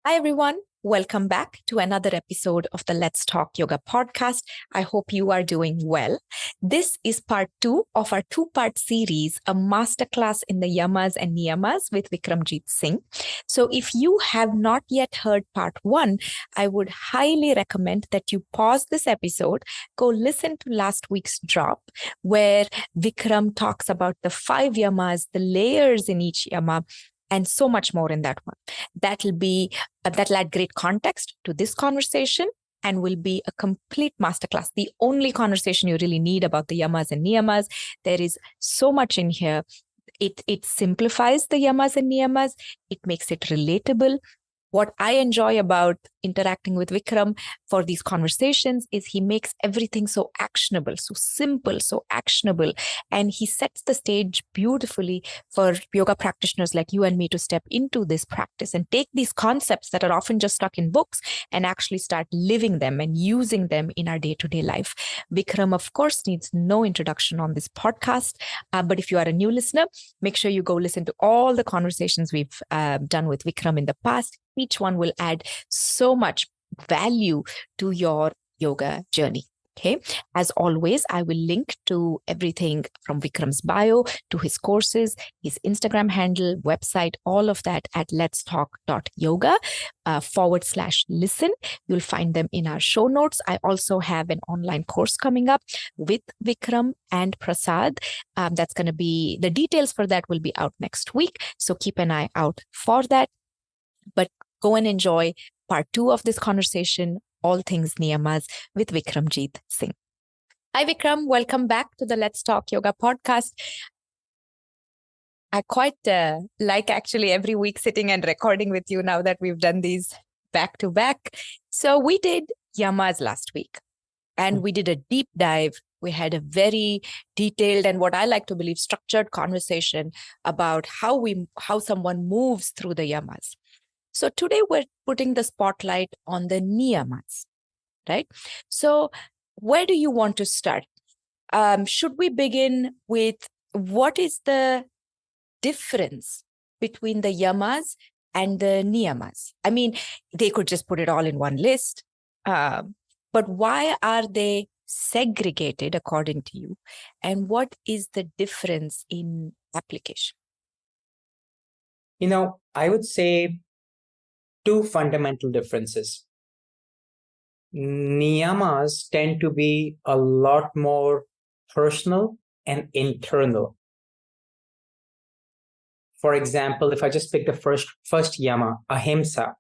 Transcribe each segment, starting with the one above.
Hi, everyone. Welcome back to another episode of the Let's Talk Yoga podcast. I hope you are doing well. This is part 2 of our 2-part series, a masterclass in the yamas and niyamas with Vikram Singh. So if you have not yet heard part 1, I would highly recommend that you pause this episode, go listen to last week's drop where Vikram talks about the 5 yamas, the layers in each yama, and so much more in that one. That'll add great context to this conversation and will be a complete masterclass. The only conversation you really need about the yamas and niyamas. There is so much in here. It simplifies the yamas and niyamas. It makes it relatable. What I enjoy about interacting with Vikram for these conversations is he makes everything so actionable, so simple, so actionable. And he sets the stage beautifully for yoga practitioners like you and me to step into this practice and take these concepts that are often just stuck in books and actually start living them and using them in our day-to-day life. Vikram, of course, needs no introduction on this podcast. But if you are a new listener, make sure you go listen to all the conversations we've done with Vikram in the past. Each one will add so much value to your yoga journey. Okay. As always, I will link to everything from Vikram's bio to his courses, his Instagram handle, website, all of that at letstalk.yoga /listen. You'll find them in our show notes. I also have an online course coming up with Vikram and Prasad. That's going to be, the details for that will be out next week. So keep an eye out for that. But go and enjoy part 2 of this conversation, all things niyamas with Vikram Singh. Hi, Vikram. Welcome back to the Let's Talk Yoga podcast. I quite like actually every week sitting and recording with you now that we've done these back to back. So we did yamas last week and we did a deep dive. We had a very detailed and what I like to believe structured conversation about how someone moves through the yamas. So today we're putting the spotlight on the niyamas, right? So where do you want to start? Should we begin with what is the difference between the yamas and the niyamas? I mean, they could just put it all in one list, but why are they segregated according to you? And what is the difference in application? I would say 2 fundamental differences. Niyamas tend to be a lot more personal and internal. For example, if I just pick the first yama, ahimsa,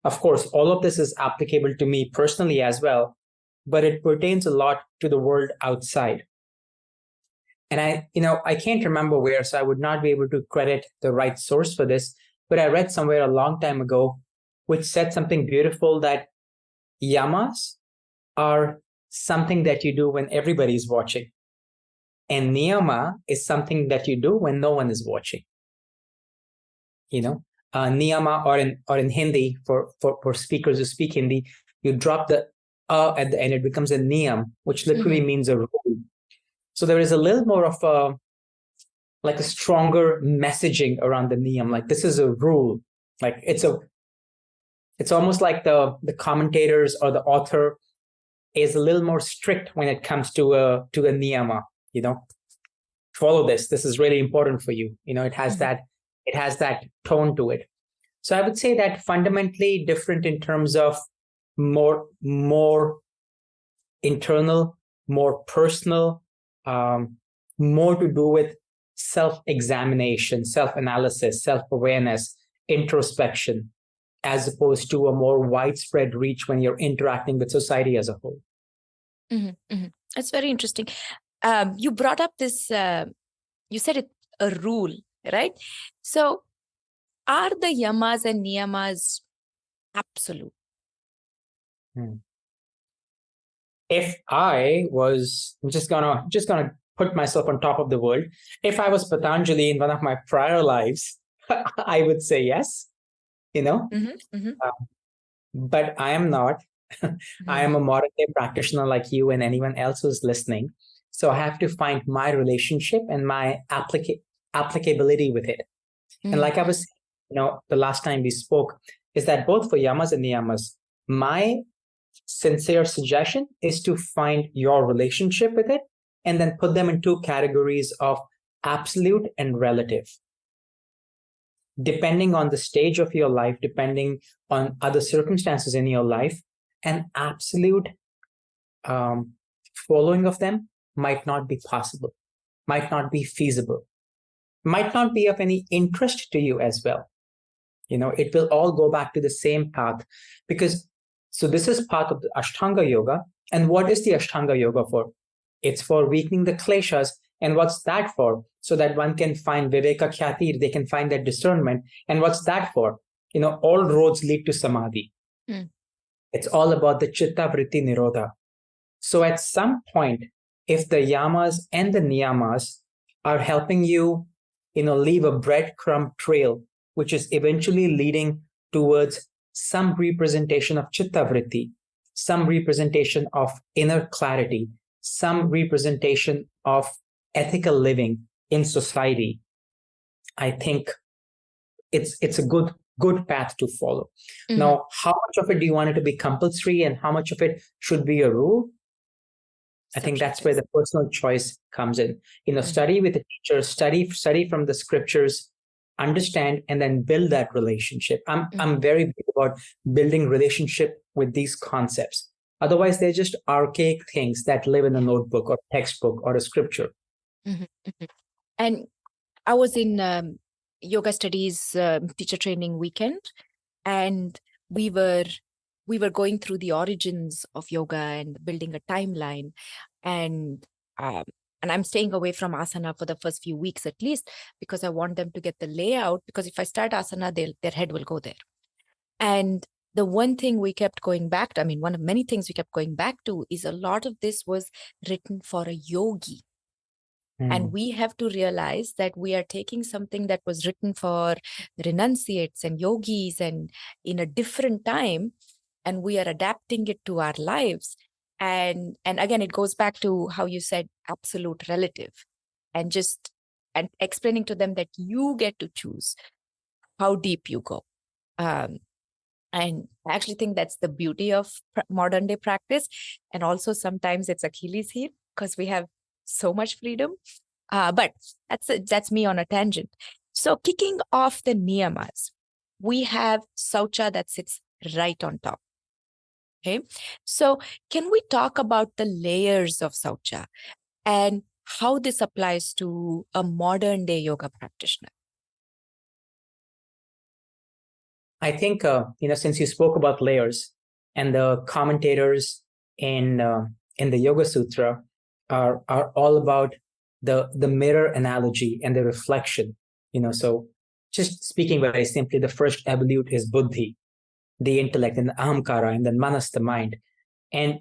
of course, all of this is applicable to me personally as well, but it pertains a lot to the world outside. And I can't remember where, so I would not be able to credit the right source for this, but I read somewhere a long time ago which said something beautiful, that yamas are something that you do when everybody's watching. And niyama is something that you do when no one is watching. Niyama or in Hindi, for speakers who speak Hindi, you drop the at the end, it becomes a niyam, which literally means a rule. So there is a little more of a stronger messaging around the niyam. Like, this is a rule. Like, it's almost like the commentators or the author is a little more strict when it comes to a niyama. Follow this. This is really important for you. It has that tone to it. So I would say that fundamentally different in terms of more internal, more personal, more to do with self-examination, self-analysis, self-awareness, introspection, as opposed to a more widespread reach when you're interacting with society as a whole. That's very interesting. You brought up this, you said it, a rule, right? So are the yamas and niyamas absolute? If I'm just gonna put myself on top of the world. If I was Patanjali in one of my prior lives, I would say yes, but I am not. I am a modern day practitioner like you and anyone else who's listening. So I have to find my relationship and my applicability with it. And like I was, the last time we spoke, is that both for yamas and niyamas, my sincere suggestion is to find your relationship with it and then put them in two categories of absolute and relative. Depending on the stage of your life, depending on other circumstances in your life, an absolute following of them might not be possible, might not be feasible, might not be of any interest to you as well. It will all go back to the same path because, so this is part of the Ashtanga Yoga. And what is the Ashtanga Yoga for? It's for weakening the kleshas. And what's that for? So that one can find Viveka Khyati, they can find that discernment. And what's that for? All roads lead to Samadhi. It's all about the Chitta Vritti Nirodha. So at some point, if the yamas and the niyamas are helping you, leave a breadcrumb trail, which is eventually leading towards some representation of Chitta Vritti, some representation of inner clarity, some representation of ethical living in society, I think it's a good path to follow. Now, how much of it do you want it to be compulsory and how much of it should be a rule? I think that's where the personal choice comes in. Study with a teacher, study from the scriptures, understand, and then build that relationship. I'm very big about building relationship with these concepts. Otherwise, they're just archaic things that live in a notebook or textbook or a scripture. And I was in yoga studies teacher training weekend, and we were going through the origins of yoga and building a timeline, and I'm staying away from asana for the first few weeks at least, because I want them to get the layout, because if I start asana, their head will go there. And the one thing we kept going back to, one of many things we kept going back to, is a lot of this was written for a yogi. And we have to realize that we are taking something that was written for renunciates and yogis and in a different time, and we are adapting it to our lives. And again, it goes back to how you said absolute relative, and explaining to them that you get to choose how deep you go. And I actually think that's the beauty of modern day practice. And also sometimes it's Achilles heel because we have so much freedom. But that's me on a tangent. So kicking off the niyamas, we have Saucha that sits right on top. Okay. So can we talk about the layers of Saucha and how this applies to a modern day yoga practitioner? I think, since you spoke about layers, and the commentators in the Yoga Sutra are all about the mirror analogy and the reflection. So just speaking very simply, the first evolute is buddhi, the intellect, and the ahamkara, and then manas, the mind. And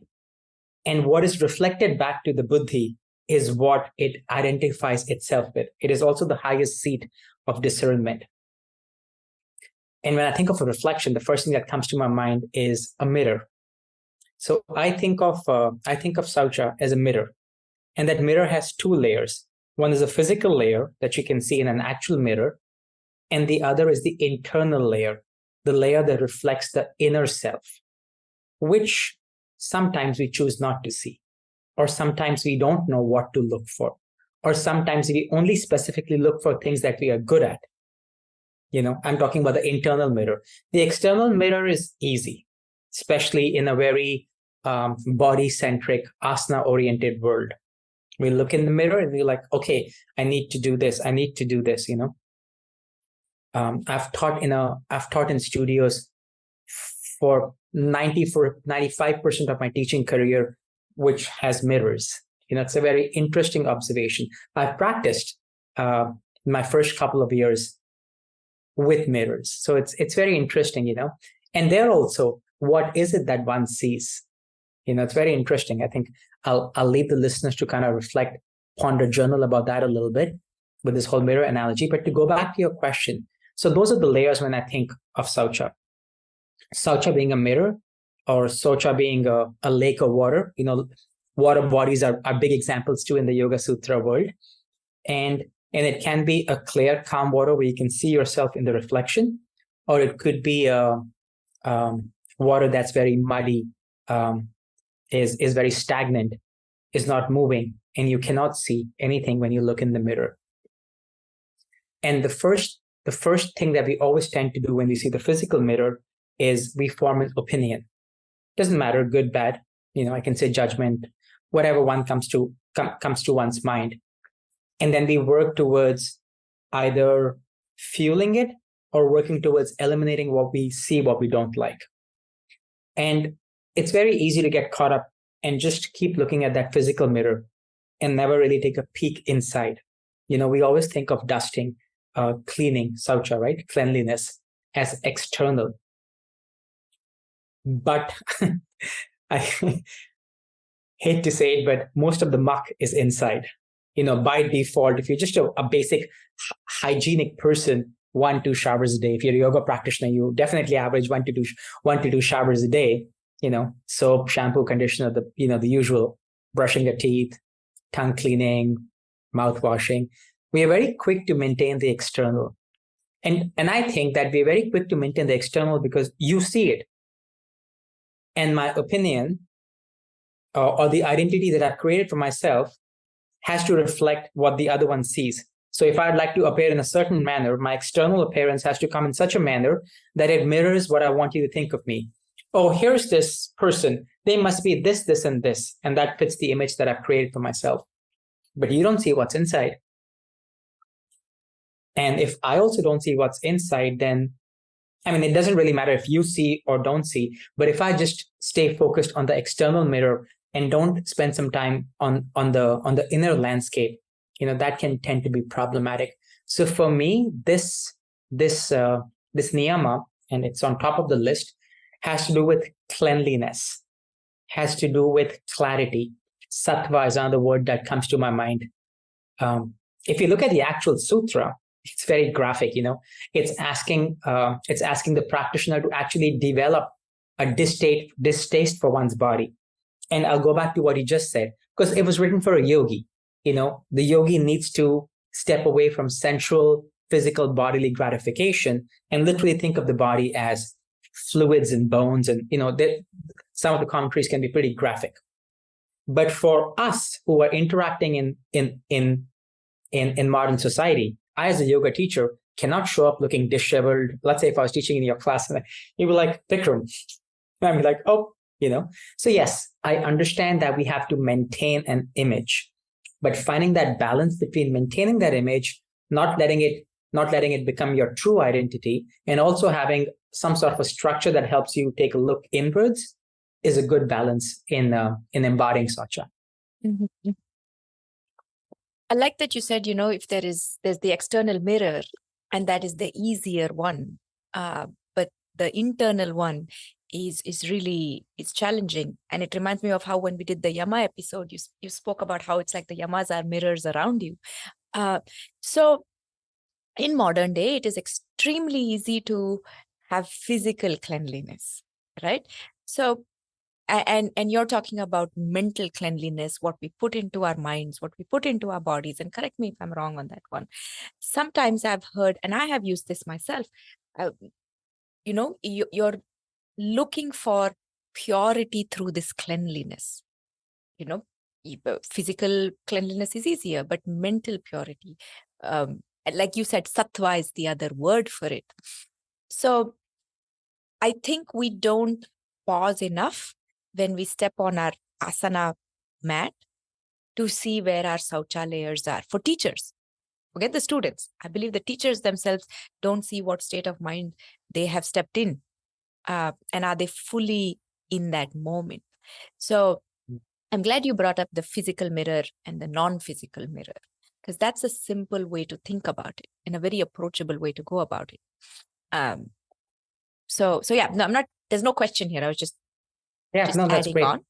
what is reflected back to the buddhi is what it identifies itself with. It is also the highest seat of discernment. And when I think of a reflection, the first thing that comes to my mind is a mirror. So I think of Saucha as a mirror, and that mirror has two layers. One is a physical layer that you can see in an actual mirror, and the other is the internal layer, the layer that reflects the inner self, which sometimes we choose not to see, or sometimes we don't know what to look for, or sometimes we only specifically look for things that we are good at. I'm talking about the internal mirror. The external mirror is easy, especially in a very body-centric, asana-oriented world. We look in the mirror and we're like, okay, I need to do this. I need to do this. I've taught in studios for 95% of my teaching career, which has mirrors. It's a very interesting observation. I've practiced my first couple of years with mirrors. So it's very interesting, and there also, what is it that one sees? It's very interesting. I think I'll leave the listeners to kind of reflect, ponder, journal about that a little bit with this whole mirror analogy. But to go back to your question, so those are the layers when I think of Saucha. Saucha being a mirror, or Saucha being a lake of water. Water bodies are big examples too in the Yoga Sutra world. And it can be a clear, calm water where you can see yourself in the reflection, or it could be a water that's very muddy, is very stagnant, is not moving, and you cannot see anything when you look in the mirror. And the first thing that we always tend to do when we see the physical mirror is we form an opinion. Doesn't matter, good, bad, I can say judgment, whatever one comes to one's mind. And then we work towards either fueling it or working towards eliminating what we see, what we don't like. And it's very easy to get caught up and just keep looking at that physical mirror and never really take a peek inside. We always think of dusting, cleaning, saucha, right? Cleanliness as external. But I hate to say it, but most of the muck is inside. By default, if you're just a basic hygienic person, 1-2 showers a day. If you're a yoga practitioner, you definitely average 1-2 showers a day. Soap, shampoo, conditioner, the usual, brushing your teeth, tongue cleaning, mouth washing. We are very quick to maintain the external. And I think that we're very quick to maintain the external because you see it. And my opinion or the identity that I've created for myself has to reflect what the other one sees. So if I'd like to appear in a certain manner, my external appearance has to come in such a manner that it mirrors what I want you to think of me. Oh, here's this person. They must be this, this, and this. And that fits the image that I've created for myself. But you don't see what's inside. And if I also don't see what's inside, then, it doesn't really matter if you see or don't see. But if I just stay focused on the external mirror and don't spend some time on the inner landscape, that can tend to be problematic. So for me, this niyama, and it's on top of the list, has to do with cleanliness, has to do with clarity. Sattva is another word that comes to my mind. If you look at the actual sutra, it's very graphic. It's asking the practitioner to actually develop a distaste for one's body. And I'll go back to what he just said, because it was written for a yogi. The yogi needs to step away from sensual, physical, bodily gratification and literally think of the body as fluids and bones. And, some of the commentaries can be pretty graphic. But for us who are interacting in modern society, I, as a yoga teacher, cannot show up looking disheveled. Let's say if I was teaching in your class, and you'd be like, Vikram, and I'd be like, oh, So yes, I understand that we have to maintain an image, but finding that balance between maintaining that image, not letting it become your true identity, and also having some sort of a structure that helps you take a look inwards is a good balance in embodying Sacha. Mm-hmm. I like that you said, if there's the external mirror, and that is the easier one, but the internal one is really, it's challenging. And it reminds me of how when we did the yama episode, you spoke about how it's like the yamas are mirrors around you. So in modern day, it is extremely easy to have physical cleanliness, right? So, and you're talking about mental cleanliness, what we put into our minds, what we put into our bodies. And correct me if I'm wrong on that one. Sometimes I've heard, and I have used this myself, you're looking for purity through this cleanliness. Physical cleanliness is easier, but mental purity, like you said, sattva is the other word for it. So I think we don't pause enough when we step on our asana mat to see where our saucha layers are. For teachers, forget the students. I believe the teachers themselves don't see what state of mind they have stepped in. And are they fully in that moment? So I'm glad you brought up the physical mirror and the non-physical mirror, because that's a simple way to think about it and a very approachable way to go about it. So yeah, no, there's no question here. I was just that's adding great. on.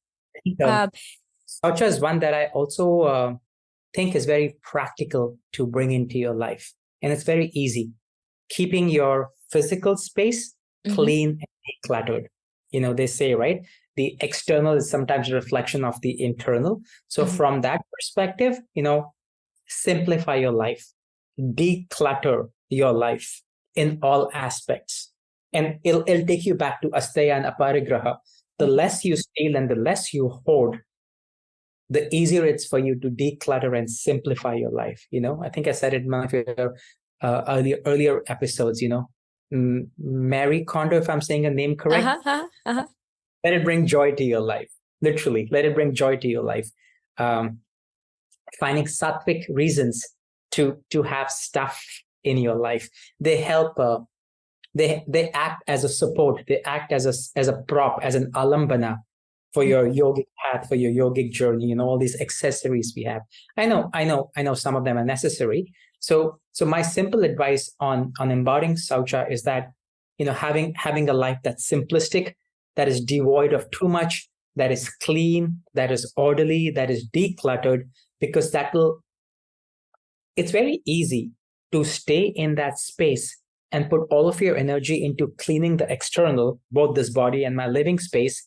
Saucha is one that I also think is very practical to bring into your life. And it's very easy. Keeping your physical space clean and decluttered. They say, right? The external is sometimes a reflection of the internal. So from that perspective, simplify your life, declutter your life in all aspects. And it'll take you back to asteya and aparigraha. The less you steal and the less you hoard, the easier it's for you to declutter and simplify your life. I think I said it in one of your earlier episodes, Mary Kondo, if I'm saying her name correct, let it bring joy to your life. Literally, let it bring joy to your life. Finding sattvic reasons to have stuff in your life. They help. They act as a support. They act as a prop, as an alambana for your yogic path, for your yogic journey. All these accessories we have. I know. Some of them are necessary. So my simple advice on embodying saucha is that having a life that's simplistic, that is devoid of too much, that is clean, that is orderly, that is decluttered, because it's very easy to stay in that space and put all of your energy into cleaning the external, both this body and my living space,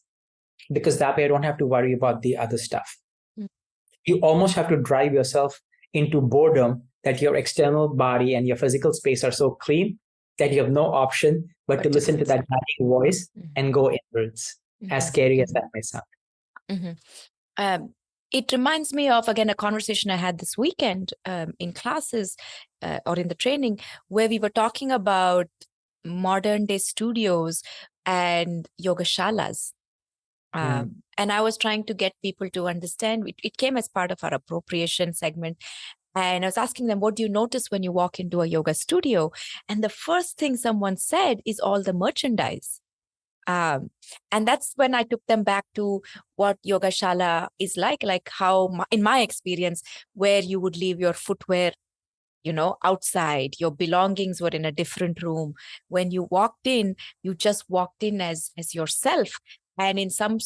because that way I don't have to worry about the other stuff. You almost have to drive yourself into boredom that your external body and your physical space are so clean that you have no option but to listen to that nagging voice and go inwards, as scary as that may sound. It reminds me of, again, a conversation I had this weekend in classes or in the training, where we were talking about modern day studios and yogashalas. And I was trying to get people to understand, it came as part of our appropriation segment. And I was asking them, what do you notice when you walk into a yoga studio? And the first thing someone said is all the merchandise. And that's when I took them back to what yogashala is like how, in my experience, where you would leave your footwear, outside, your belongings were in a different room. When you walked in, you just walked in as yourself. And in some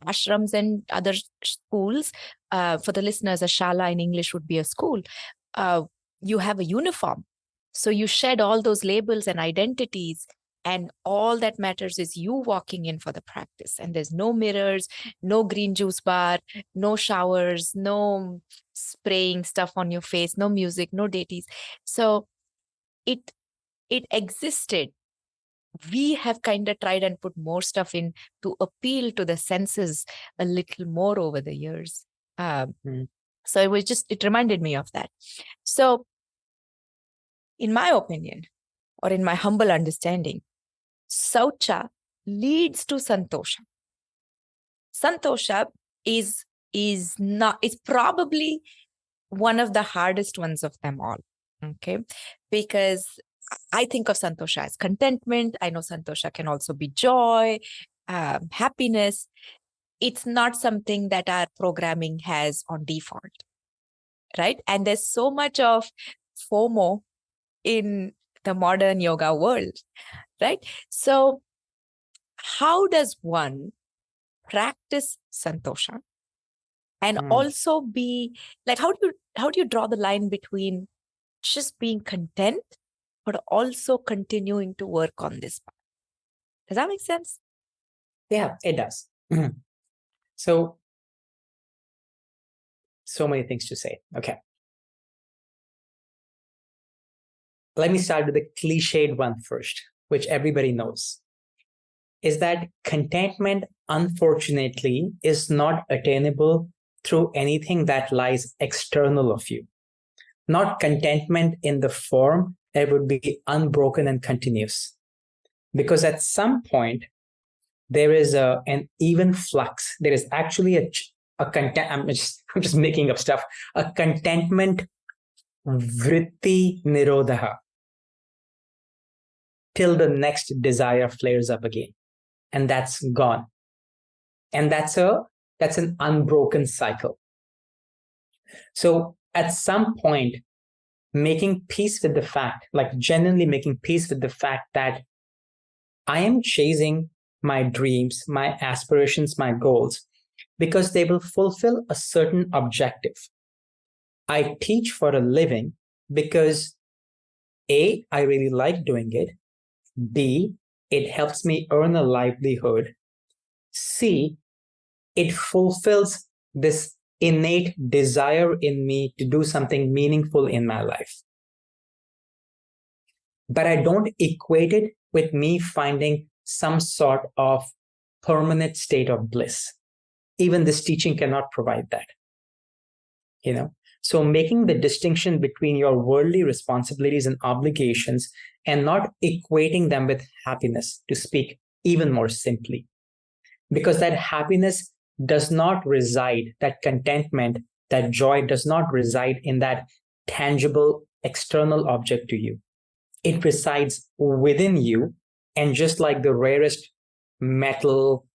ashrams and other schools, for the listeners, a shala in English would be a school. You have a uniform. So you shed all those labels and identities. And all that matters is you walking in for the practice. And there's no mirrors, no green juice bar, no showers, no spraying stuff on your face, no music, no deities. So it existed. We have kind of tried and put more stuff in to appeal to the senses a little more over the years. So it reminded me of that. So in my opinion, or in my humble understanding, Saucha leads to Santosha. Santosha is probably one of the hardest ones of them all. Okay, because I think of Santosha as contentment. I know Santosha can also be joy, happiness. It's not something that our programming has on default, right? And there's so much of FOMO in the modern yoga world, right? So how does one practice Santosha and also be like, how do you draw the line between just being content but also continuing to work on this part? Does that make sense? Yeah, it does. So many things to say. Okay. Let me start with the cliched one first, which everybody knows, is that contentment, unfortunately, is not attainable through anything that lies external of you. Not contentment in the form that would be unbroken and continuous. Because at some point, there is an even flux. There is actually a content. I'm just making up stuff. A contentment vritti nirodha till the next desire flares up again, and that's gone. And that's an unbroken cycle. So at some point, making peace with the fact, like genuinely making peace with the fact that I am chasing my dreams, my aspirations, my goals, because they will fulfill a certain objective. I teach for a living because A, I really like doing it. B, it helps me earn a livelihood. C, it fulfills this innate desire in me to do something meaningful in my life. But I don't equate it with me finding some sort of permanent state of bliss. Even this teaching cannot provide that. So making the distinction between your worldly responsibilities and obligations and not equating them with happiness, to speak even more simply. Because that happiness does not reside, that contentment, that joy does not reside in that tangible external object to you. It resides within you. And just like the rarest metal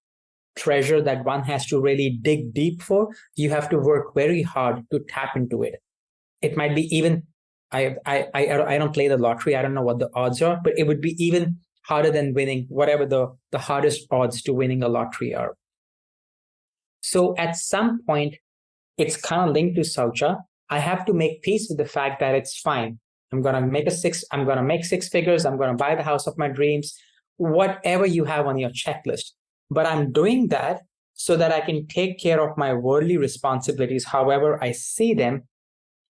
treasure that one has to really dig deep for, you have to work very hard to tap into it. It might be even, I don't play the lottery, I don't know what the odds are, but it would be even harder than winning whatever the hardest odds to winning a lottery are. So at some point, it's kind of linked to Saucha. I have to make peace with the fact that it's fine. I'm going to make 6 figures. I'm going to buy the house of my dreams, whatever you have on your checklist. But I'm doing that so that I can take care of my worldly responsibilities, however I see them,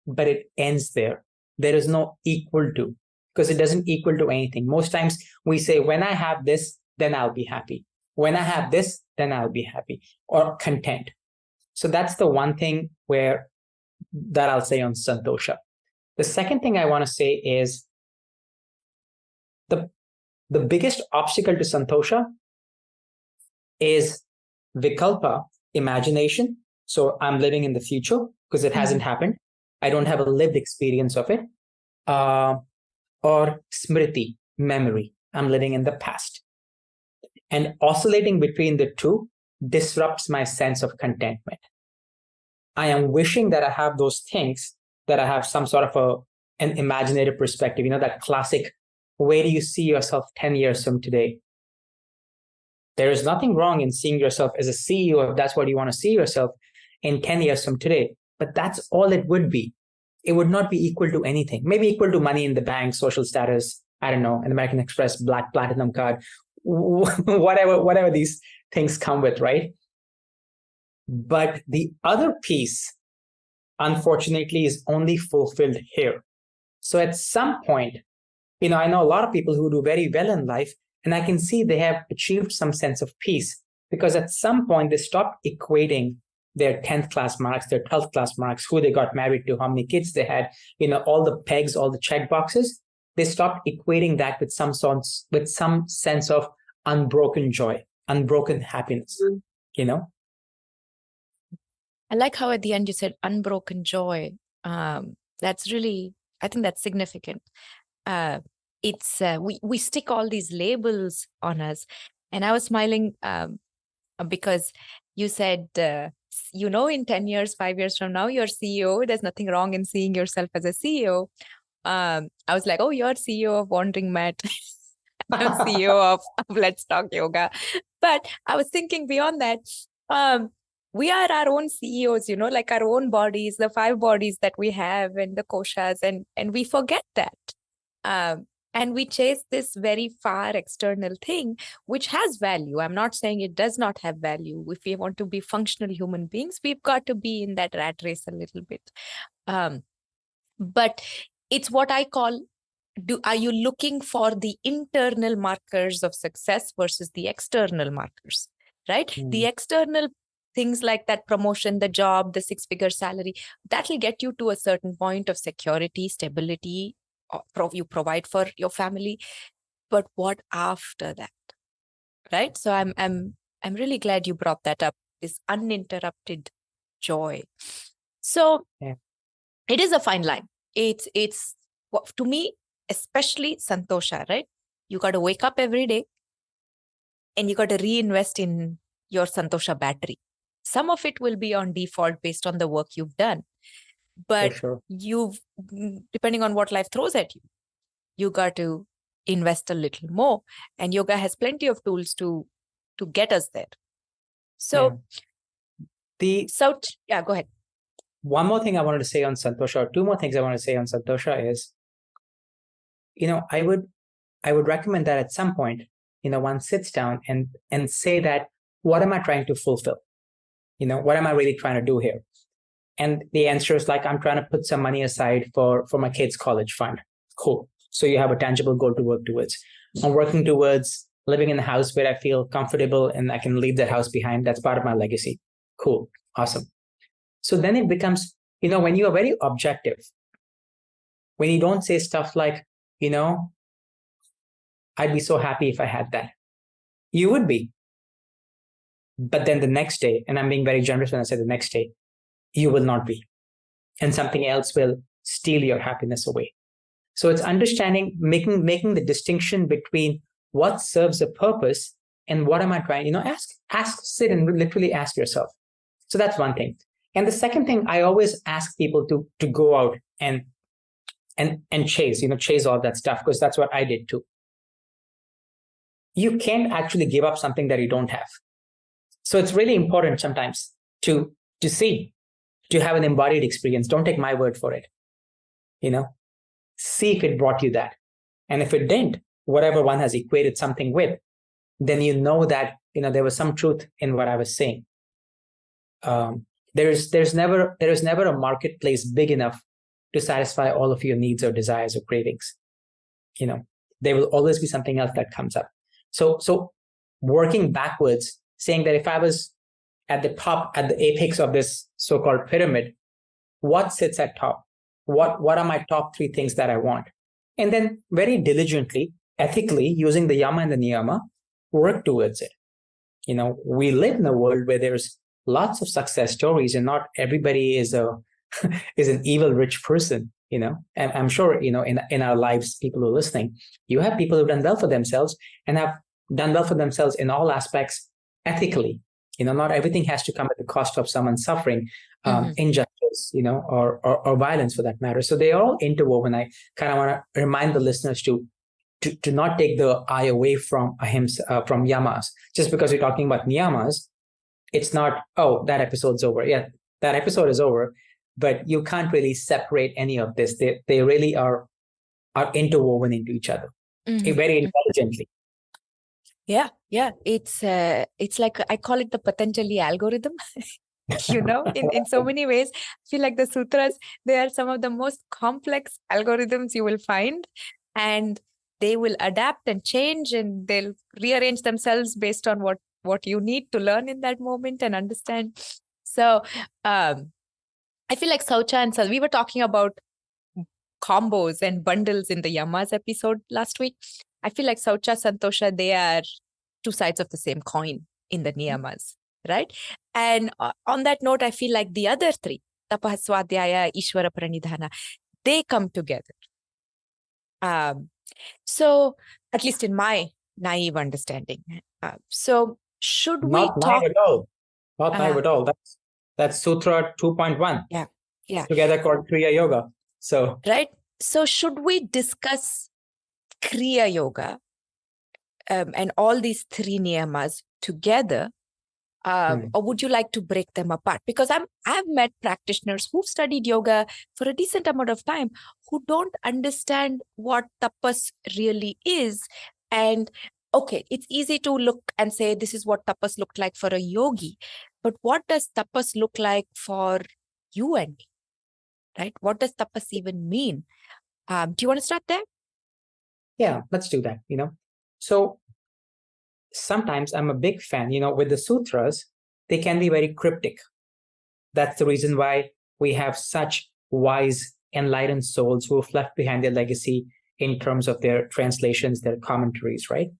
but it ends there. There is no equal to, because it doesn't equal to anything. Most times we say, when I have this, then I'll be happy. When I have this, then I'll be happy or content. So that's the one thing that I'll say on Santosha. The second thing I want to say is the biggest obstacle to Santosha is Vikalpa, imagination. So I'm living in the future because it hasn't happened. I don't have a lived experience of it. Or Smriti, memory. I'm living in the past. And oscillating between the two disrupts my sense of contentment. I am wishing that I have those things, that I have some sort of an imaginative perspective, that classic, where do you see yourself 10 years from today? There is nothing wrong in seeing yourself as a CEO if that's what you want to see yourself in 10 years from today. But that's all it would be. It would not be equal to anything. Maybe equal to money in the bank, social status, I don't know, an American Express Black Platinum card, whatever these things come with, right? But the other piece, unfortunately, is only fulfilled here. So at some point, I know a lot of people who do very well in life, and I can see they have achieved some sense of peace because at some point they stopped equating their 10th class marks, their 12th class marks, who they got married to, how many kids they had, all the pegs, all the check boxes. They stopped equating that with some sense of unbroken joy, unbroken happiness, I like how at the end you said unbroken joy. That's really, I think that's significant. It's we stick all these labels on us. And I was smiling because you said, in 10 years, 5 years from now, you're CEO. There's nothing wrong in seeing yourself as a CEO. I was like, oh, you're CEO of Wandering Mat. I'm CEO of Let's Talk Yoga. But I was thinking beyond that, we are our own CEOs, like our own bodies, the 5 bodies that we have and the koshas, and we forget that. And we chase this very far external thing, which has value. I'm not saying it does not have value. If we want to be functional human beings, we've got to be in that rat race a little bit. But it's what I call, are you looking for the internal markers of success versus the external markers, right? The external things like that promotion, the job, the 6-figure salary, that will get you to a certain point of security, stability, you provide for your family. But what after that, right? So I'm really glad you brought that up, this uninterrupted joy. So It is a fine line. It's to me, especially Santosha, right? You got to wake up every day and you got to reinvest in your Santosha battery. Some of it will be on default based on the work you've done. But you've, depending on what life throws at you, you got to invest a little more. And yoga has plenty of tools to get us there. So, go ahead. One more thing I wanted to say on Santosha, or 2 more things I want to say on Santosha is, I would recommend that at some point, one sits down and say that, what am I trying to fulfill? What am I really trying to do here? And the answer is like, I'm trying to put some money aside for my kids' college fund. Cool. So you have a tangible goal to work towards. I'm working towards living in a house where I feel comfortable and I can leave that house behind. That's part of my legacy. Cool. Awesome. So then it becomes, when you are very objective, when you don't say stuff like, I'd be so happy if I had that. You would be. But then the next day, and I'm being very generous when I say the next day, you will not be. And something else will steal your happiness away. So it's understanding, making the distinction between what serves a purpose and what am I trying, sit and literally ask yourself. So that's one thing. And the second thing, I always ask people to go out and chase, chase all that stuff, because that's what I did too. You can't actually give up something that you don't have. So it's really important sometimes to see, to have an embodied experience. Don't take my word for it. See if it brought you that. And if it didn't, whatever one has equated something with, then that, there was some truth in what I was saying. There's never a marketplace big enough to satisfy all of your needs or desires or cravings. There will always be something else that comes up. So working backwards, saying that if I was at the top, at the apex of this so-called pyramid, what sits at top? What are my top 3 things that I want? And then very diligently, ethically, using the yama and the niyama, work towards it. We live in a world where there's lots of success stories, and not everybody is an evil rich person. And I'm sure in our lives, people who are listening, you have people who've done well for themselves and have done well for themselves in all aspects ethically. Not everything has to come at the cost of someone suffering, injustice, or violence for that matter. So they are all interwoven. I kind of want to remind the listeners to not take the eye away from from yamas. Just because we're talking about niyamas, it's not, that episode's over. Yeah, that episode is over, but you can't really separate any of this. They really are interwoven into each other very intelligently. Yeah. It's like, I call it the Patanjali algorithm. In so many ways. I feel like the sutras, they are some of the most complex algorithms you will find, and they will adapt and change, and they'll rearrange themselves based on what you need to learn in that moment and understand. So I feel like Saucha and we were talking about combos and bundles in the yamas episode last week. I feel like Saucha, Santosha, they are 2 sides of the same coin in the niyamas, right? And on that note, I feel like the other 3, Tapas, Swadhyaya, Ishwara, Pranidhana, they come together. So at least in my naive understanding. So should we Not talk? naive at all. Not naive at all. That's Sutra 2.1. Yeah. Together called Kriya Yoga. So right. So should we discuss Kriya Yoga and all these 3 niyamas together? Or would you like to break them apart? Because I've met practitioners who've studied yoga for a decent amount of time who don't understand what tapas really is. And okay, it's easy to look and say this is what tapas looked like for a yogi. But what does tapas look like for you and me? Right? What does tapas even mean? Do you want to start there? Yeah, let's do that. So sometimes I'm a big fan, with the sutras, they can be very cryptic. That's the reason why we have such wise, enlightened souls who have left behind their legacy in terms of their translations, their commentaries, right?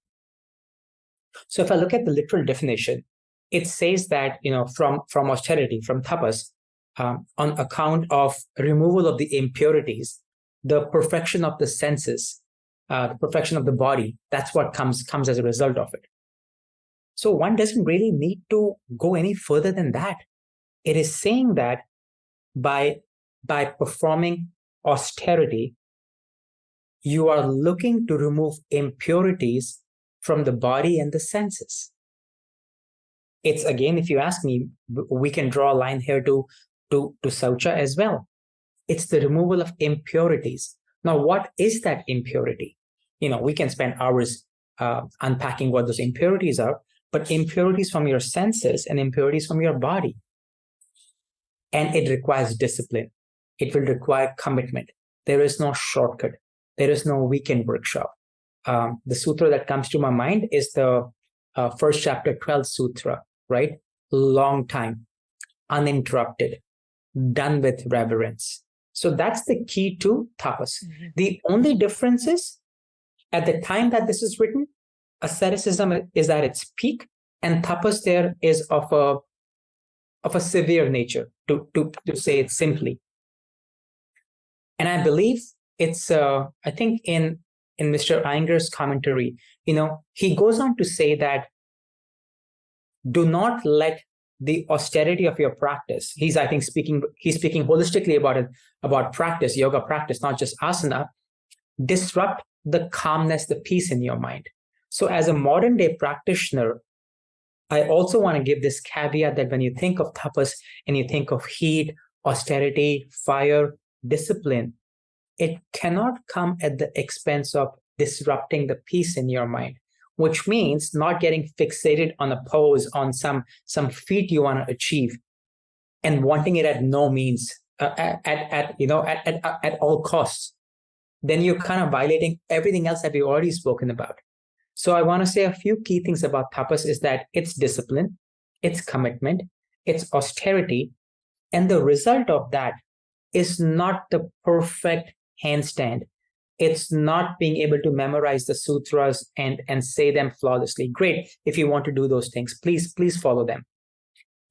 So if I look at the literal definition, it says that, from austerity, from tapas, on account of removal of the impurities, the perfection of the senses, the perfection of the body, that's what comes as a result of it. So one doesn't really need to go any further than that. It is saying that by performing austerity, you are looking to remove impurities from the body and the senses. It's, again, if you ask me, we can draw a line here to Saucha as well. It's the removal of impurities. Now, what is that impurity? We can spend hours unpacking what those impurities are, but impurities from your senses and impurities from your body. And it requires discipline. It will require commitment. There is no shortcut. There is no weekend workshop. the sutra that comes to my mind is the first chapter, 12th sutra, right? Long time, uninterrupted, done with reverence. So that's the key to tapas. Mm-hmm. The only difference is at the time that this is written, asceticism is at its peak, and tapas there is of a severe nature, to say it simply. And I believe it's I think in Mr. Iyengar's commentary, he goes on to say that do not let the austerity of your practice. He's speaking holistically about practice, yoga practice, not just asana, disrupt the calmness, the peace in your mind. So as a modern day practitioner, I also want to give this caveat that when you think of tapas and you think of heat, austerity, fire, discipline, it cannot come at the expense of disrupting the peace in your mind, which means not getting fixated on a pose, on some feat you want to achieve, and wanting it at no means, at all costs. Then you're kind of violating everything else that we've already spoken about. So I want to say a few key things about tapas is that it's discipline, it's commitment, it's austerity, and the result of that is not the perfect handstand. It's not being able to memorize the sutras and say them flawlessly. Great. If you want to do those things, please follow them.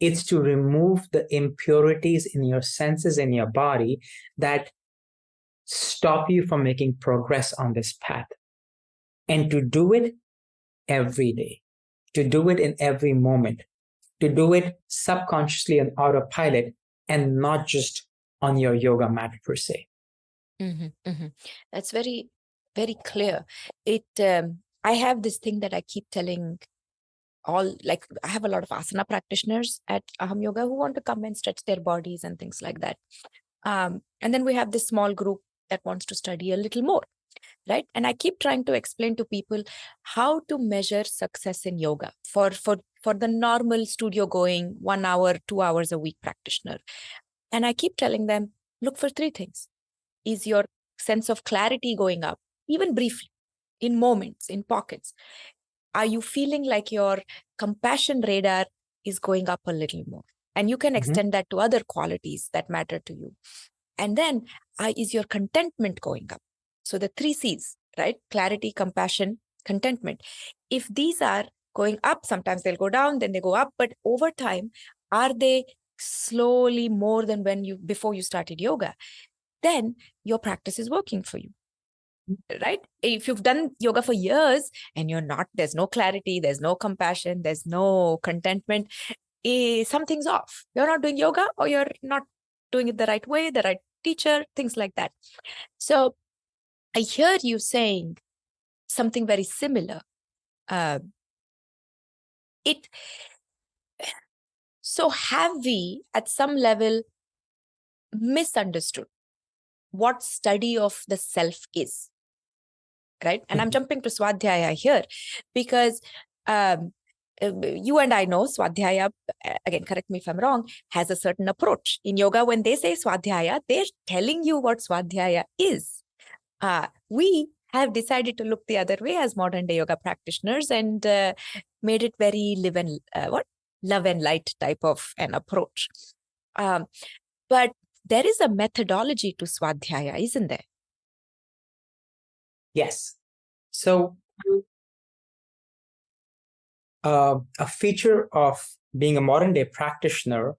It's to remove the impurities in your senses, in your body, that stop you from making progress on this path. And to do it every day, to do it in every moment, to do it subconsciously on autopilot and not just on your yoga mat per se. Mm-hmm, mm-hmm. That's very, very clear. I have this thing that I keep telling I have a lot of asana practitioners at Aham Yoga who want to come and stretch their bodies and things like that. And then we have this small group that wants to study a little more, right? And I keep trying to explain to people how to measure success in yoga for the normal studio going 1 hour, 2 hours a week practitioner. And I keep telling them, look for 3 things. Is your sense of clarity going up, even briefly, in moments, in pockets? Are you feeling like your compassion radar is going up a little more? And you can extend that to other qualities that matter to you. And then, is your contentment going up? So the 3 C's, right? Clarity, compassion, contentment. If these are going up, sometimes they'll go down, then they go up. But over time, are they slowly more than before you started yoga? Then your practice is working for you, right? If you've done yoga for years and there's no clarity, there's no compassion, there's no contentment, something's off. You're not doing yoga, or you're not doing it the right way, the right teacher, things like that. So I hear you saying something very similar. So have we at some level misunderstood what study of the self is, right? And I'm jumping to Swadhyaya here because you and I know Swadhyaya, again, correct me if I'm wrong, has a certain approach. In yoga, when they say Swadhyaya, they're telling you what Swadhyaya is. We have decided to look the other way as modern day yoga practitioners and made it very love and light type of an approach. But there is a methodology to Swadhyaya, isn't there? Yes. So a feature of being a modern day practitioner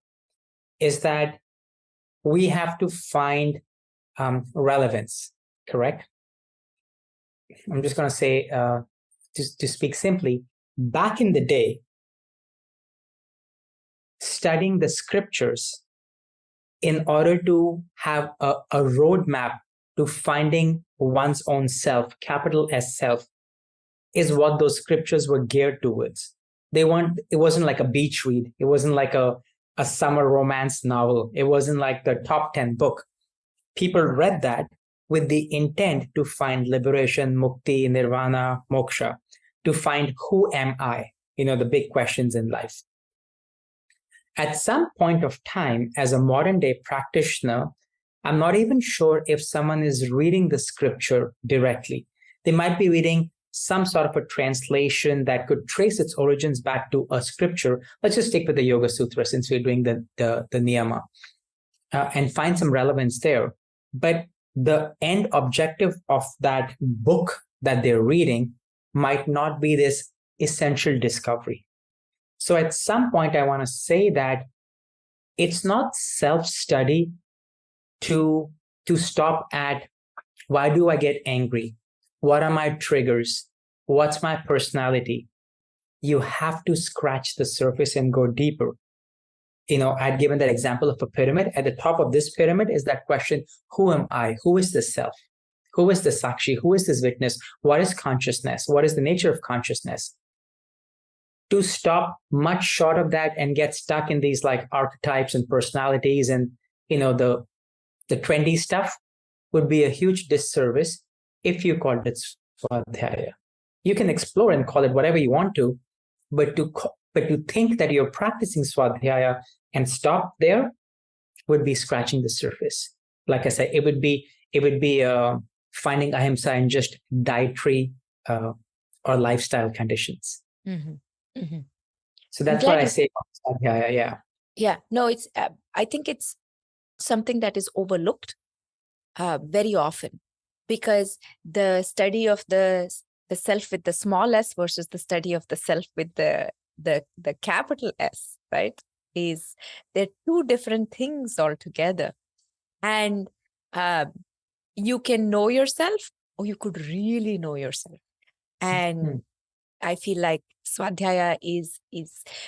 is that we have to find relevance, correct? I'm just going to say, to speak simply, back in the day, studying the scriptures in order to have a roadmap to finding one's own self, capital S self, is what those scriptures were geared towards. It wasn't like a beach read. It wasn't like a summer romance novel. It wasn't like the top 10 book. People read that with the intent to find liberation, mukti, nirvana, moksha, to find who am I, the big questions in life. At some point of time, as a modern day practitioner, I'm not even sure if someone is reading the scripture directly. They might be reading some sort of a translation that could trace its origins back to a scripture. Let's just stick with the Yoga Sutra since we're doing the Niyama, and find some relevance there. But the end objective of that book that they're reading might not be this essential discovery. So at some point, I want to say that it's not self-study to stop at, why do I get angry? What are my triggers? What's my personality? You have to scratch the surface and go deeper. I'd given that example of a pyramid. At the top of this pyramid is that question, who am I? Who is this self? Who is the Sakshi? Who is this witness? What is consciousness? What is the nature of consciousness? To stop much short of that and get stuck in these like archetypes and personalities and, the trendy stuff would be a huge disservice if you called it Swadhyaya. You can explore and call it whatever you want to, but to think that you're practicing Swadhyaya and stop there would be scratching the surface. Like I said, it would be finding ahimsa in just dietary or lifestyle conditions. Mm-hmm. Mm-hmm. So that's what I say about Swadhyaya. Yeah. Yeah. No, it's. I think it's something that is overlooked very often, because the study of the self with the small s versus the study of the self with the capital S, right, they're two different things altogether. And you can know yourself, or you could really know yourself. And I feel like Swadhyaya is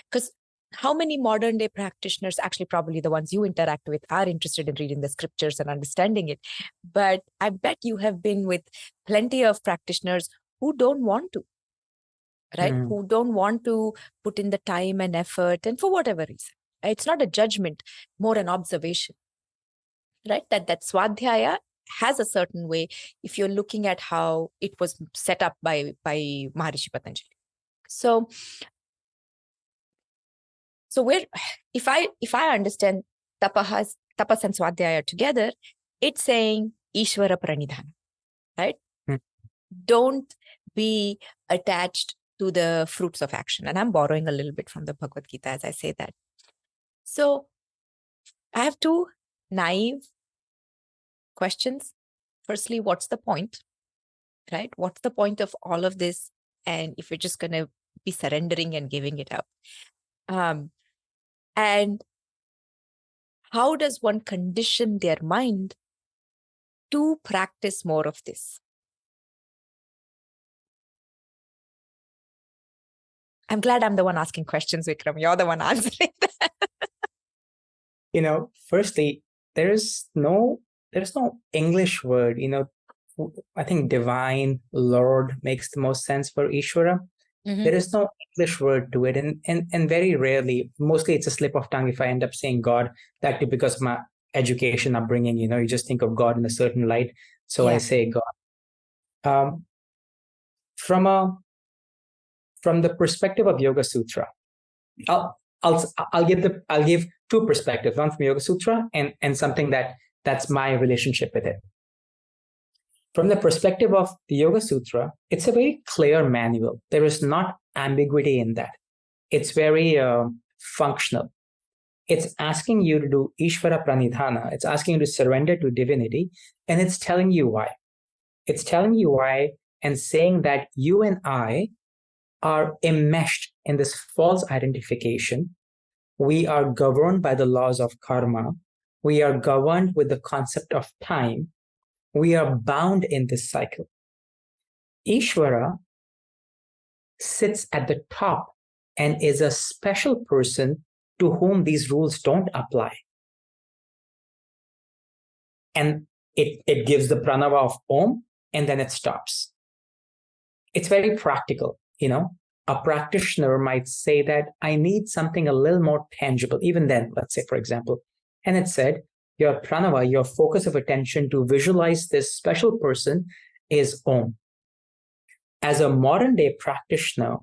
because how many modern day practitioners, actually probably the ones you interact with, are interested in reading the scriptures and understanding it. But I bet you have been with plenty of practitioners who don't want to, right? Who don't want to put in the time and effort, and for whatever reason. It's not a judgment, more an observation, right? That Swadhyaya has a certain way if you're looking at how it was set up by Maharishi Patanjali. So where, if I understand Tapas and Swadhyaya together, it's saying Ishwara Pranidhana, right? Don't be attached to the fruits of action. And I'm borrowing a little bit from the Bhagavad Gita as I say that. So I have two naive questions. Firstly, what's the point, right? What's the point of all of this? And if you're just going to be surrendering and giving it up. And how does one condition their mind to practice more of this? I'm glad I'm the one asking questions, Vikram. You're the one answering that. Firstly, there's no English word. I think divine, Lord makes the most sense for Ishwara. There is no English word to it. And very rarely, mostly it's a slip of tongue if I end up saying God, that too because of my education, upbringing, you just think of God in a certain light. So I say God. From the perspective of Yoga Sutra, I'll give two perspectives, one from Yoga Sutra and something that's my relationship with it. From the perspective of the Yoga Sutra, it's a very clear manual. There is not ambiguity in that. It's very functional. It's asking you to do Ishvara Pranidhana. It's asking you to surrender to divinity, and it's telling you why. It's telling you why and saying that you and I are enmeshed in this false identification. We are governed by the laws of karma. We are governed with the concept of time. We are bound in this cycle. Ishvara sits at the top and is a special person to whom these rules don't apply. And it gives the pranava of Om, and then it stops. It's very practical. A practitioner might say that I need something a little more tangible. Even then, let's say, for example, and it said, your pranava, your focus of attention to visualize this special person is Om. As a modern day practitioner,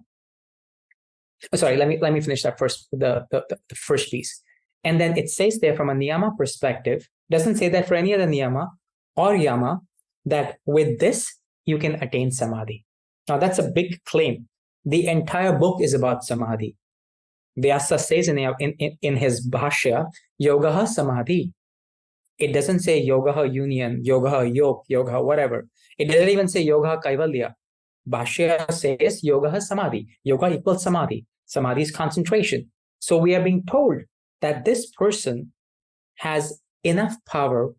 sorry, let me finish that first, the first piece. And then it says there from a niyama perspective, doesn't say that for any other niyama or yama, that with this, you can attain samadhi. Now, that's a big claim. The entire book is about samadhi. Vyasa says in his Bhashya, Yogaha Samadhi. It doesn't say Yogaha Union, Yogaha Yog, Yogaha whatever. It doesn't even say Yogaha Kaivalya. Bhashya says Yogaha Samadhi. Yoga equals Samadhi. Samadhi is concentration. So we are being told that this person has enough power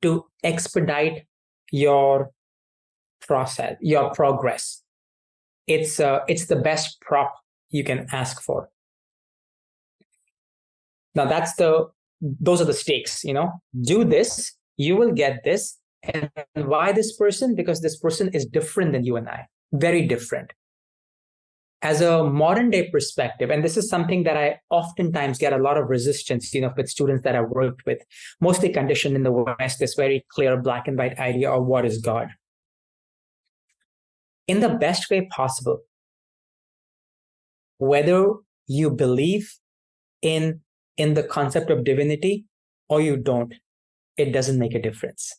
to expedite your process, your progress. It's the best prop you can ask for. Now those are the stakes, do this, you will get this. And why this person? Because this person is different than you and I, very different. As a modern day perspective, and this is something that I oftentimes get a lot of resistance, with students that I've worked with, mostly conditioned in the West, this very clear black and white idea of what is God. In the best way possible, whether you believe in the concept of divinity or you don't, it doesn't make a difference.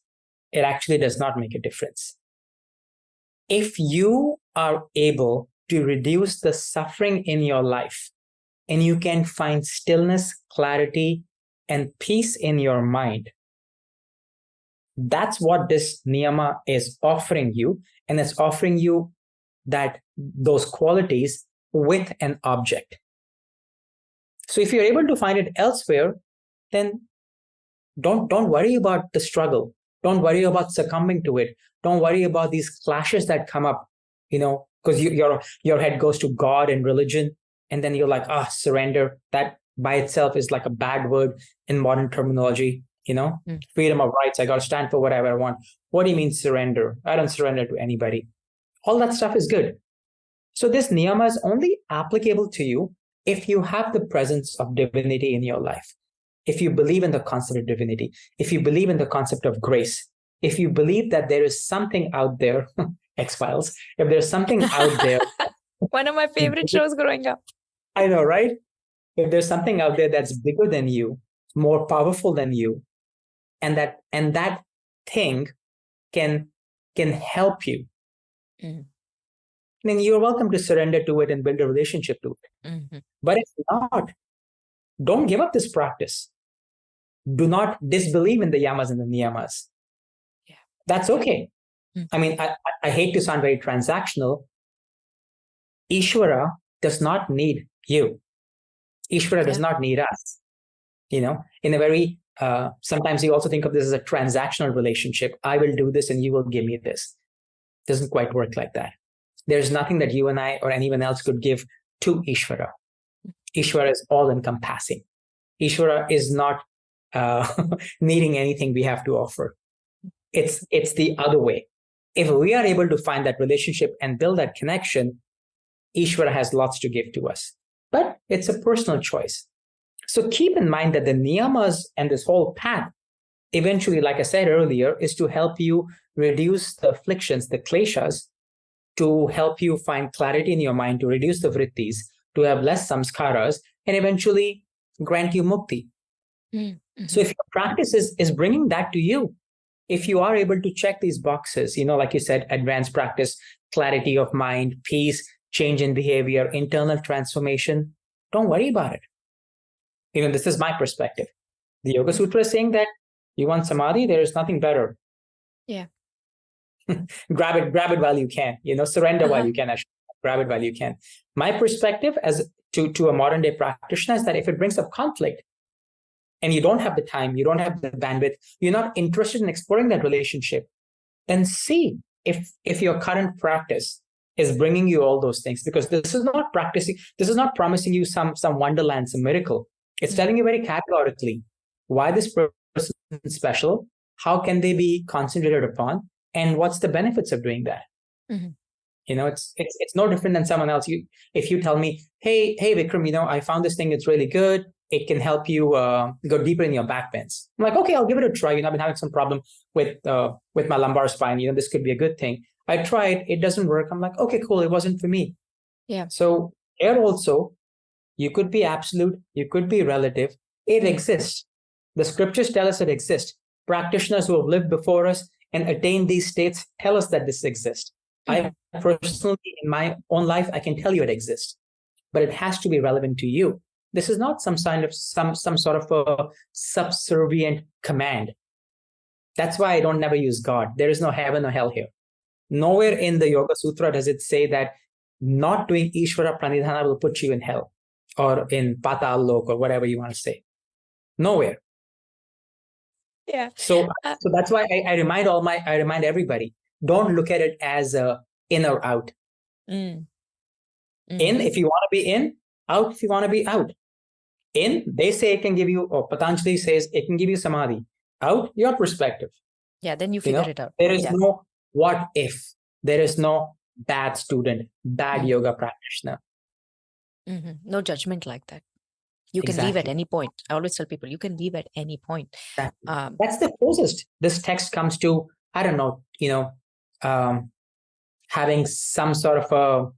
It actually does not make a difference. If you are able to reduce the suffering in your life and you can find stillness, clarity, and peace in your mind, that's what this niyama is offering you. And it's offering you those qualities with an object. So if you're able to find it elsewhere, then don't worry about the struggle. Don't worry about succumbing to it. Don't worry about these clashes that come up, because your head goes to God and religion, and then you're like, surrender. That by itself is like a bad word in modern terminology. Freedom of rights. I got to stand for whatever I want. What do you mean surrender? I don't surrender to anybody. All that stuff is good. So this niyama is only applicable to you if you have the presence of divinity in your life. If you believe in the concept of divinity, if you believe in the concept of grace, if you believe that there is something out there, X-Files, if there's something out there. One of my favorite shows growing up. I know, right? If there's something out there that's bigger than you, more powerful than you, and that thing can help you, then you're welcome to surrender to it and build a relationship to it. Mm-hmm. But if not, don't give up this practice. Do not disbelieve in the yamas and the niyamas. Yeah. That's okay. Mm-hmm. I mean, I hate to sound very transactional. Ishwara does not need you. Ishwara does not need us. In a very, sometimes you also think of this as a transactional relationship. I will do this and you will give me this. It doesn't quite work like that. There's nothing that you and I or anyone else could give to Ishwara. Ishwara is all-encompassing. Ishwara is not needing anything we have to offer. It's the other way. If we are able to find that relationship and build that connection, Ishwara has lots to give to us. But it's a personal choice. So keep in mind that the niyamas and this whole path, eventually, like I said earlier, is to help you reduce the afflictions, the kleshas, to help you find clarity in your mind, to reduce the vrittis, to have less samskaras, and eventually grant you mukti. Mm-hmm. So if your practice is bringing that to you, if you are able to check these boxes, like you said, advanced practice, clarity of mind, peace, change in behavior, internal transformation, don't worry about it. This is my perspective. The Yoga Sutra is saying that you want samadhi, there is nothing better. Yeah. grab it while you can, surrender while you can. Actually, grab it while you can. My perspective as to a modern day practitioner is that if it brings up conflict and you don't have the time, you don't have the bandwidth, you're not interested in exploring that relationship, then see if your current practice is bringing you all those things, because this is not promising you some wonderland, some miracle. It's telling you very categorically why this person is special, how can they be concentrated upon, and what's the benefits of doing that. Mm-hmm. It's no different than someone else. If you tell me, hey Vikram, I found this thing, it's really good, it can help you go deeper in your back bends. I'm like, okay, I'll give it a try. I've been having some problem with my lumbar spine. This could be a good thing. I tried, it doesn't work. I'm like, okay, cool, it wasn't for me. Yeah. So here also, you could be absolute, you could be relative. It exists. The scriptures tell us it exists. Practitioners who have lived before us and attained these states tell us that this exists. I personally, in my own life, I can tell you it exists, but it has to be relevant to you. This is not some sort of a subservient command. That's why I don't never use God. There is no heaven or hell here. Nowhere in the Yoga Sutra does it say that not doing Ishwara Pranidhana will put you in hell or in Patal Lok or whatever you want to say. Nowhere. Yeah. So that's why I remind everybody, don't look at it as a in or out. In if you want to be in, out if you want to be out. In, they say it can give you, or Patanjali says it can give you samadhi. Out, your perspective. Yeah, then you figure it out. There is no what if. There is no bad student, bad yoga practitioner. No judgment like that. You can leave at any point. I always tell people, you can leave at any point. That's the closest this text comes to, I don't know, having some sort of a,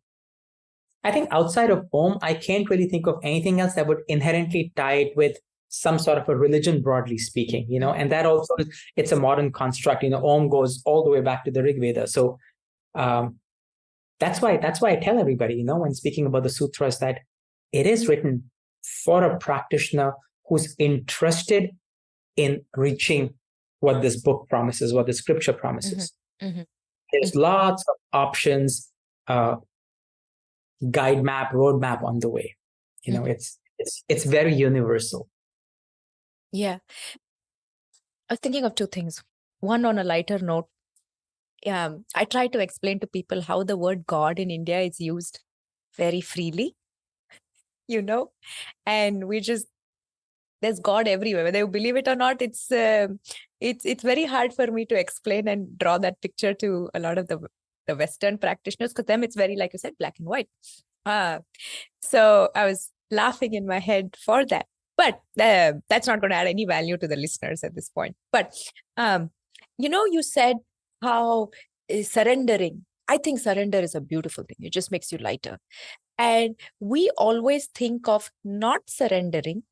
I think outside of Om, I can't really think of anything else that would inherently tie it with some sort of a religion, broadly speaking, and that also, it's a modern construct. Om goes all the way back to the Rig Veda. So that's why I tell everybody, when speaking about the sutras, that it is written for a practitioner who's interested in reaching what this book promises, what the scripture promises. There's lots of options, guide map, roadmap on the way. It's very universal. Yeah. I was thinking of two things. One, on a lighter note, I try to explain to people how the word God in India is used very freely, and there's God everywhere, whether you believe it or not. It's very hard for me to explain and draw that picture to a lot of the Western practitioners, because them it's very, like you said, black and white. So I was laughing in my head for that, but that's not going to add any value to the listeners at this point. But you said how surrendering. I think surrender is a beautiful thing. It just makes you lighter. And we always think of not surrendering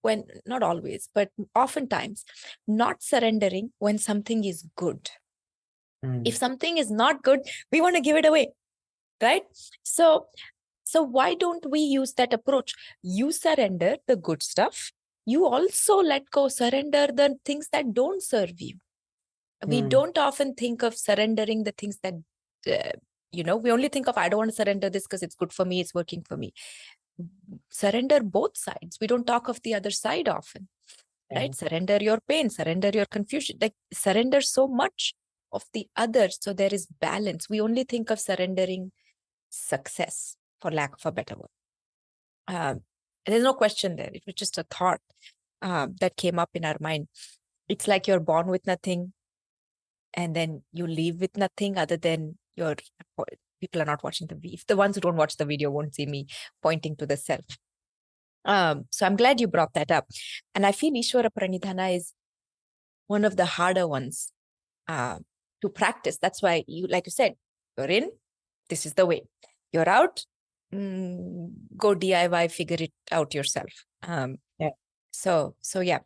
when, not always, but oftentimes not surrendering when something is good. If something is not good, we want to give it away, right? So why don't we use that approach? You surrender the good stuff. You also let go, surrender the things that don't serve you. We don't often think of surrendering the things that, we only think of, I don't want to surrender this because it's good for me, it's working for me. Surrender both sides. We don't talk of the other side often, right? Surrender your pain, surrender your confusion, like surrender so much of the other. So there is balance. We only think of surrendering success, for lack of a better word. There's no question there. It was just a thought that came up in our mind. It's like you're born with nothing, and then you leave with nothing other than your, people are not watching the ones who don't watch the video won't see me pointing to the self. So I'm glad you brought that up. And I feel Ishwara Pranidhana is one of the harder ones to practice. That's why like you said, you're in, this is the way. You're out, go DIY, figure it out yourself. So yeah.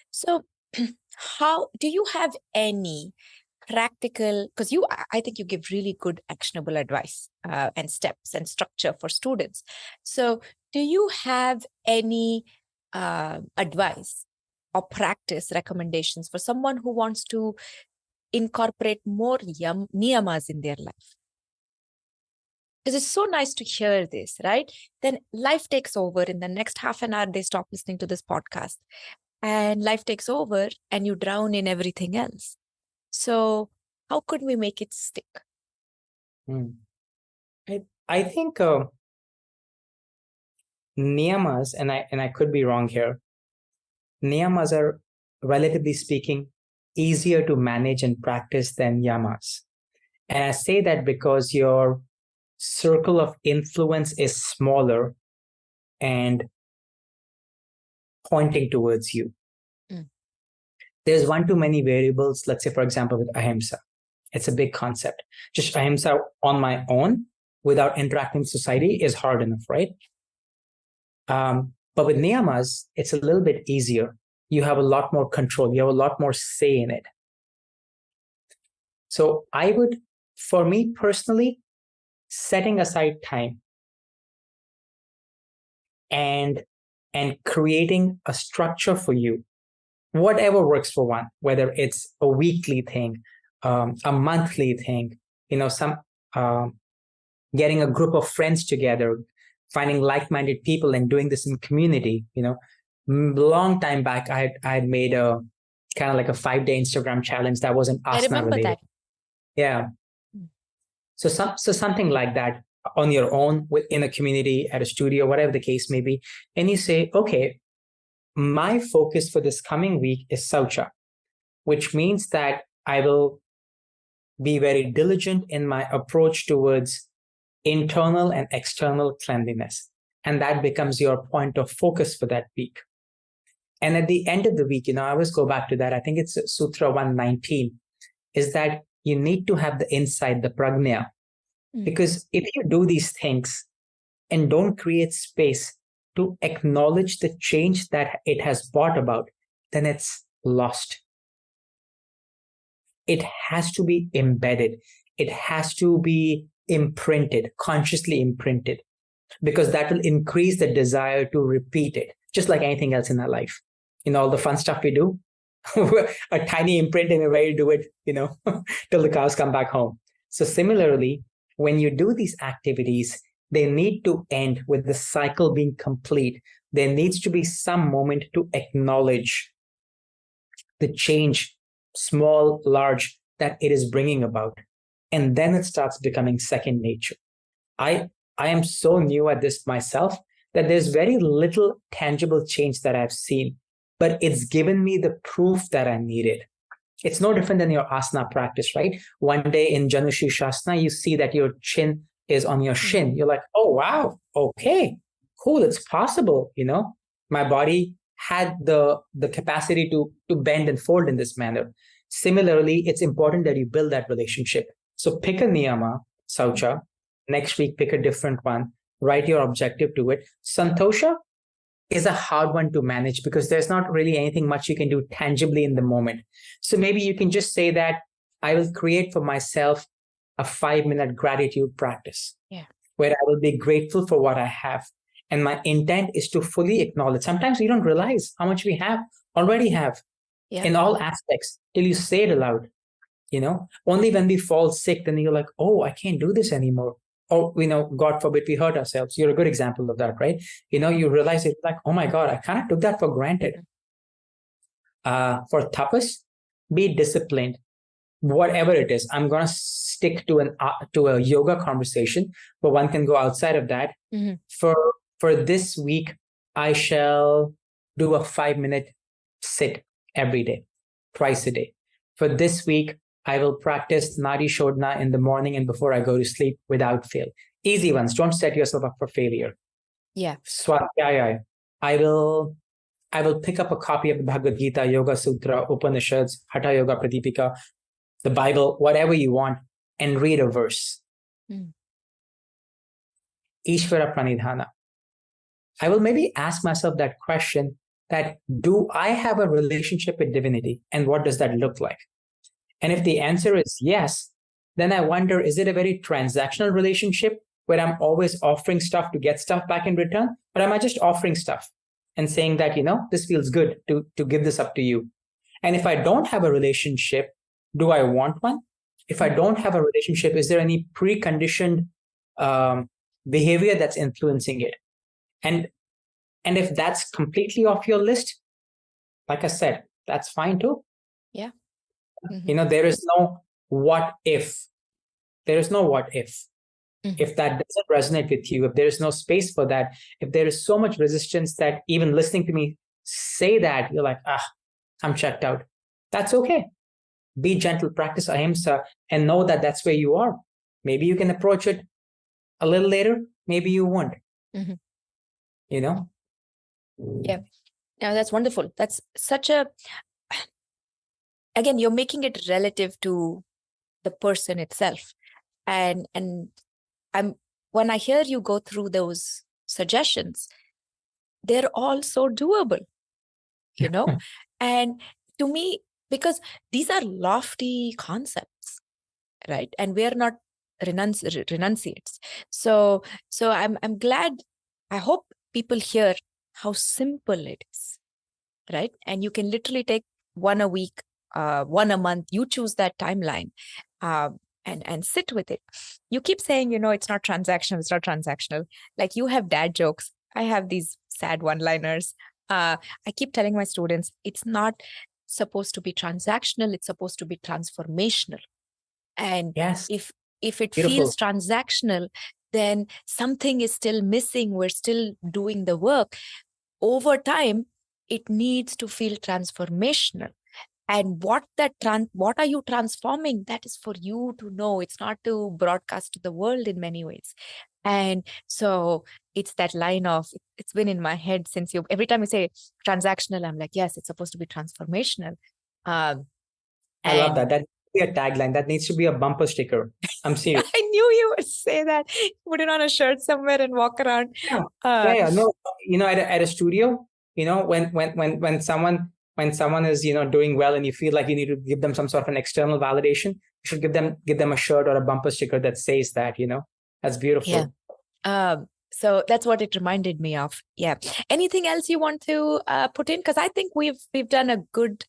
So how do you have any practical, because I think you give really good actionable advice and steps and structure for students. So do you have any advice or practice recommendations for someone who wants to incorporate more niyamas in their life? Because it's so nice to hear this, right? Then life takes over. In the next half an hour, they stop listening to this podcast. And life takes over and you drown in everything else. So how could we make it stick? I think niyamas, and I could be wrong here, niyamas are, relatively speaking, easier to manage and practice than yamas. And I say that because your circle of influence is smaller and pointing towards you. There's one too many variables. Let's say, for example, with ahimsa, it's a big concept. Just ahimsa on my own without interacting with society is hard enough, right? But with niyamas, it's a little bit easier. You have a lot more control. You have a lot more say in it. So I would for me personally, setting aside time and creating a structure for you, whatever works for one, whether it's a weekly thing, a monthly thing, some getting a group of friends together, finding like-minded people and doing this in community. Long time back, I had made a kind of like a 5-day Instagram challenge that wasn't I asana remember related. that. Yeah. So something like that on your own, within a community, at a studio, whatever the case may be. And you say, okay, my focus for this coming week is Saucha, which means that I will be very diligent in my approach towards internal and external cleanliness. And that becomes your point of focus for that week. And at the end of the week, I always go back to that. I think it's Sutra 119, is that you need to have the insight, the prajna. Because if you do these things and don't create space to acknowledge the change that it has brought about, then it's lost. It has to be embedded. It has to be imprinted, consciously imprinted, because that will increase the desire to repeat it, just like anything else in our life. All the fun stuff we do, a tiny imprint in a way to do it, till the cows come back home. So similarly, when you do these activities, they need to end with the cycle being complete. There needs to be some moment to acknowledge the change, small, large, that it is bringing about. And then it starts becoming second nature. I am so new at this myself that there's very little tangible change that I've seen, but it's given me the proof that I needed. It's no different than your asana practice, right? One day in Janushirshasana, you see that your chin is on your shin. You're like, oh, wow, okay, cool, it's possible. My body had the capacity to bend and fold in this manner. Similarly, it's important that you build that relationship. So pick a niyama, saucha. Next week, pick a different one. Write your objective to it. Santosha is a hard one to manage because there's not really anything much you can do tangibly in the moment. So maybe you can just say that I will create for myself a 5-minute gratitude practice, where I will be grateful for what I have. And my intent is to fully acknowledge. Sometimes we don't realize how much we already have in all aspects till you say it aloud. Only when we fall sick, then you're like, oh, I can't do this anymore. Or, God forbid we hurt ourselves. You're a good example of that, right? You realize it like, oh my God, I kind of took that for granted. For tapas, be disciplined, whatever it is. I'm going to stick to a yoga conversation, but one can go outside of that. For this week, I shall do a 5-minute sit every day, twice a day. For this week, I will practice Nadi Shodhana in the morning and before I go to sleep without fail. Easy ones. Don't set yourself up for failure. Swadhyaya. I will pick up a copy of the Bhagavad Gita, Yoga Sutra, Upanishads, Hatha Yoga Pradipika, the Bible, whatever you want, and read a verse. Ishwara Pranidhana. I will maybe ask myself that question, that do I have a relationship with divinity? And what does that look like? And if the answer is yes, then I wonder, is it a very transactional relationship where I'm always offering stuff to get stuff back in return? Or am I just offering stuff and saying that, this feels good to give this up to you? And if I don't have a relationship, do I want one? If I don't have a relationship, is there any preconditioned behavior that's influencing it? And if that's completely off your list, like I said, that's fine too. There is no what if. There is no what if. If that doesn't resonate with you, if there is no space for that, if there is so much resistance that even listening to me say that, you're like, I'm checked out. That's okay. Be gentle, practice ahimsa, and know that that's where you are. Maybe you can approach it a little later. Maybe you won't. Yeah. Now that's wonderful. That's such a, again, you're making it relative to the person itself. And when I hear you go through those suggestions, they're all so doable, and to me, because these are lofty concepts, right? And we are not renunciates. So I'm glad. I hope people hear how simple it is, right? And you can literally take one a week, one a month. You choose that timeline, and sit with it. You keep saying, it's not transactional. It's not transactional. Like you have dad jokes. I have these sad one-liners. I keep telling my students, it's not supposed to be transactional. It's supposed to be transformational. And Yes, if it beautiful. feels transactional, then something is still missing. We're still doing the work. Over time, it needs to feel transformational. And what are you transforming? That is for you to know. It's not to broadcast to the world in many ways. And so it's that line of, it's been in my head since every time you say transactional, I'm like, yes, it's supposed to be transformational. I love that. That needs to be a tagline. That needs to be a bumper sticker. I'm serious. I knew you would say that. Put it on a shirt somewhere and walk around. Yeah. No, at a studio, when someone is, doing well and you feel like you need to give them some sort of an external validation, you should give them a shirt or a bumper sticker that says that, that's beautiful. Yeah. So that's what it reminded me of. Yeah. Anything else you want to put in? Because I think we've done a good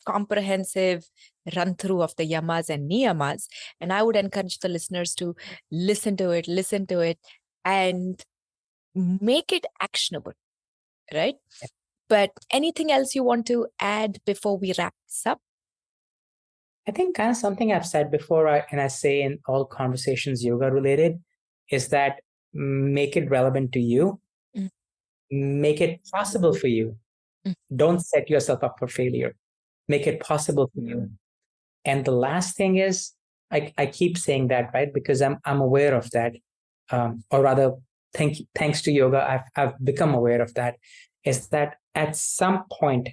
comprehensive run through of the yamas and niyamas. And I would encourage the listeners to listen to it and make it actionable, right? Yeah. But anything else you want to add before we wrap this up? I think kind of something I've said before, and I say in all conversations yoga related, is that make it relevant to you, make it possible for you. Don't set yourself up for failure. Make it possible for you. And the last thing is, I keep saying that, right? Because I'm aware of that, or rather, thanks to yoga, I've become aware of that. Is that at some point,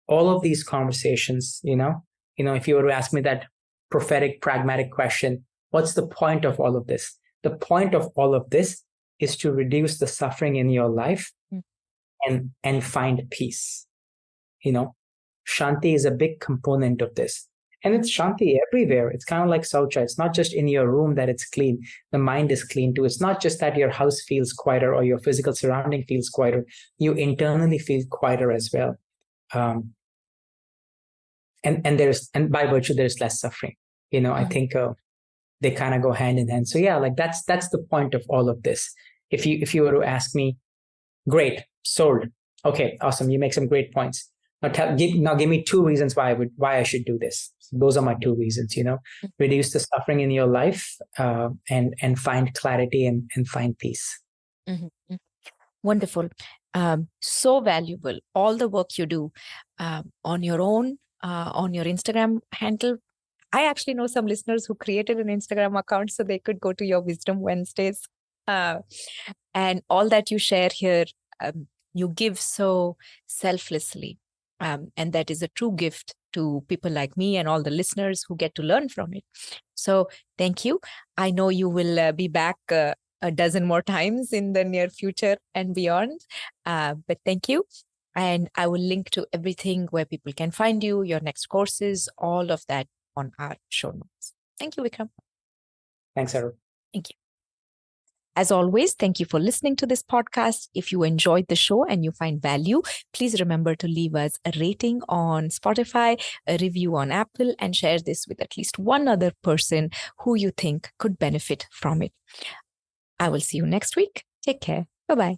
all of these conversations, if you were to ask me that prophetic, pragmatic question, what's the point of all of this? The point of all of this is to reduce the suffering in your life and find peace. Shanti is a big component of this. And it's Shanti everywhere. It's kind of like Saucha. It's not just in your room that it's clean. The mind is clean too. It's not just that your house feels quieter or your physical surrounding feels quieter. You internally feel quieter as well. And by virtue, there's less suffering. I think they kind of go hand in hand. So yeah, like that's the point of all of this. If you were to ask me, great, sold. Okay, awesome. You make some great points. Now give me 2 reasons why I should do this. Those are my 2 reasons. Reduce the suffering in your life, and find clarity and find peace. Mm-hmm. Wonderful. So valuable. All the work you do on your own, on your Instagram handle. I actually know some listeners who created an Instagram account so they could go to your Wisdom Wednesdays. And all that you share here, you give so selflessly. And that is a true gift to people like me and all the listeners who get to learn from it. So thank you. I know you will be back a dozen more times in the near future and beyond. But thank you. And I will link to everything where people can find you, your next courses, all of that on our show notes. Thank you, Vikram. Thanks, Arun. Thank you. As always, thank you for listening to this podcast. If you enjoyed the show and you find value, please remember to leave us a rating on Spotify, a review on Apple, and share this with at least one other person who you think could benefit from it. I will see you next week. Take care. Bye-bye.